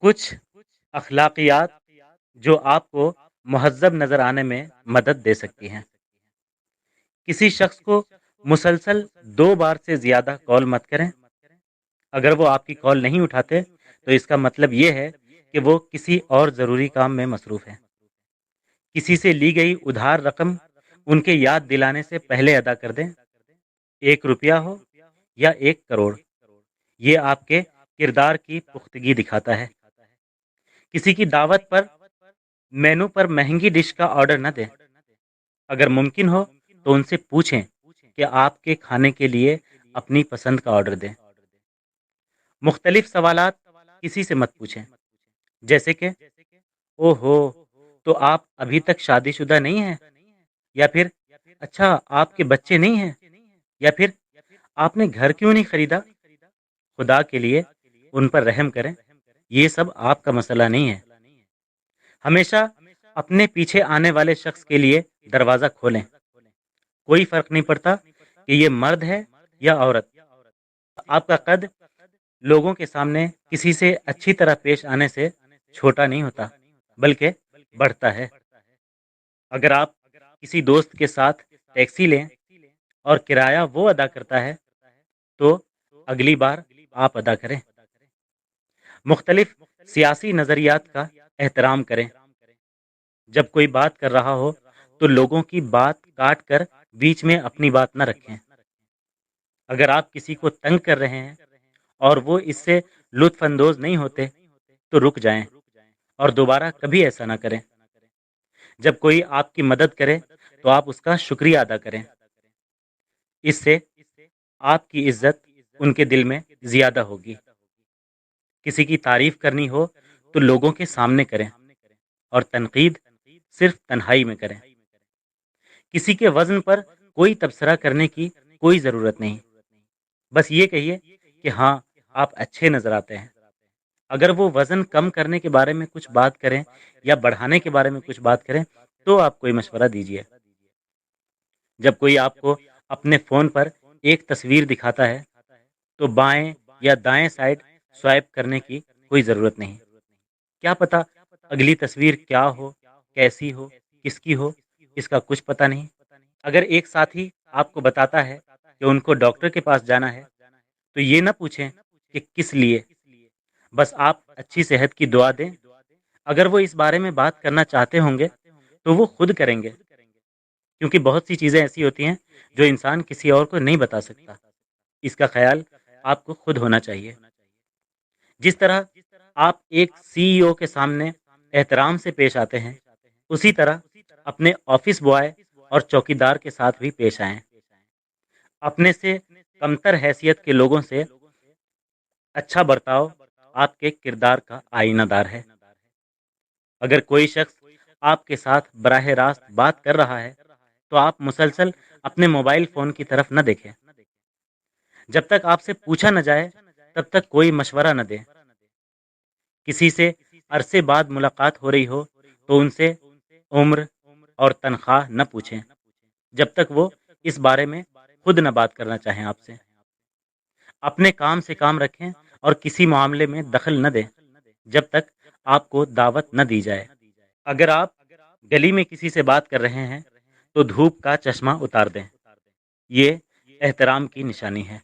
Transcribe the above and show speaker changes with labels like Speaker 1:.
Speaker 1: کچھ اخلاقیات جو آپ کو مہذب نظر آنے میں مدد دے سکتی ہیں۔ کسی شخص کو مسلسل 2 بار سے زیادہ کال مت کریں۔ اگر وہ آپ کی کال نہیں اٹھاتے تو اس کا مطلب یہ ہے کہ وہ کسی اور ضروری کام میں مصروف ہے۔ کسی سے لی گئی ادھار رقم ان کے یاد دلانے سے پہلے ادا کر دیں، 1 روپیہ ہو یا 1 کروڑ۔ یہ آپ کے کردار کی پختگی دکھاتا ہے۔ کسی کی دعوت پر مینو پر مہنگی ڈش کا آرڈر نہ دیں۔ اگر ممکن ہو تو ان سے پوچھیں کہ آپ کے کھانے کے لیے اپنی پسند کا آرڈر دیں۔ مختلف سوالات کسی سے مت پوچھیں، جیسے کہ او ہو، تو آپ ابھی تک شادی شدہ نہیں ہیں، یا پھر اچھا آپ کے بچے نہیں ہیں، یا پھر آپ نے گھر کیوں نہیں خریدا۔ خدا کے لیے ان پر رحم کریں، یہ سب آپ کا مسئلہ نہیں ہے۔ ہمیشہ اپنے پیچھے آنے والے شخص کے لیے دروازہ کھولیں، کوئی فرق نہیں پڑتا کہ یہ مرد ہے یا عورت۔ آپ کا قد لوگوں کے سامنے کسی سے اچھی طرح پیش آنے سے چھوٹا نہیں ہوتا، بلکہ بڑھتا ہے۔ اگر آپ کسی دوست کے ساتھ ٹیکسی لیں اور کرایہ وہ ادا کرتا ہے تو اگلی بار آپ ادا کریں۔ مختلف سیاسی نظریات کا احترام کریں۔ جب کوئی بات کر رہا ہو تو لوگوں کی بات کاٹ کر بیچ میں اپنی بات نہ رکھیں۔ اگر آپ کسی کو تنگ کر رہے ہیں اور وہ اس سے لطف اندوز نہیں ہوتے تو رک جائیں اور دوبارہ کبھی ایسا نہ کریں۔ جب کوئی آپ کی مدد کرے تو آپ اس کا شکریہ ادا کریں، اس سے آپ کی عزت ان کے دل میں زیادہ ہوگی۔ کسی کی تعریف کرنی ہو تو لوگوں کے سامنے کریں اور تنقید صرف تنہائی میں کریں۔ کسی کے وزن پر کوئی تبصرہ کرنے کی کوئی ضرورت نہیں، بس یہ کہیے کہ ہاں آپ اچھے نظر آتے ہیں۔ اگر وہ وزن کم کرنے کے بارے میں کچھ بات کریں یا بڑھانے کے بارے میں کچھ بات کریں تو آپ کوئی مشورہ دیجیے۔ جب کوئی آپ کو اپنے فون پر ایک تصویر دکھاتا ہے تو بائیں یا دائیں سائڈ سوائپ کرنے کی کوئی ضرورت نہیں۔ کیا پتا اگلی تصویر کیا ہو، کیسی ہو، کس کی ہو، اس کا کچھ پتہ نہیں۔ اگر ایک ساتھی آپ کو بتاتا ہے کہ ان کو ڈاکٹر کے پاس جانا ہے تو یہ نہ پوچھیں کہ کس لیے، بس آپ اچھی صحت کی دعا دیں۔ اگر وہ اس بارے میں بات کرنا چاہتے ہوں گے تو وہ خود کریں گے، کیونکہ بہت سی چیزیں ایسی ہوتی ہیں جو انسان کسی اور کو نہیں بتا سکتا۔ اس کا خیال آپ کو خود ہونا چاہیے۔ جس طرح آپ ایک سی ای او کے سامنے احترام سے پیش آتے ہیں، اسی طرح اپنے آفس بوائے اور چوکیدار کے ساتھ بھی پیش آئیں۔ اپنے سے کمتر حیثیت کے لوگوں سے اچھا برتاؤ آپ کے کردار کا آئینہ دار ہے۔ اگر کوئی شخص آپ کے ساتھ براہ راست بات کر رہا ہے تو آپ مسلسل اپنے موبائل فون کی طرف نہ دیکھیں۔ جب تک آپ سے پوچھا نہ جائے تب تک کوئی مشورہ نہ دیں۔ کسی سے عرصے بعد ملاقات ہو رہی ہو تو ان سے عمر اور تنخواہ نہ پوچھیں جب تک وہ اس بارے میں خود نہ بات کرنا چاہیں آپ سے۔ اپنے کام سے کام رکھیں اور کسی معاملے میں دخل نہ دیں جب تک آپ کو دعوت نہ دی جائے۔ اگر آپ گلی میں کسی سے بات کر رہے ہیں تو دھوپ کا چشمہ اتار دیں، یہ احترام کی نشانی ہے۔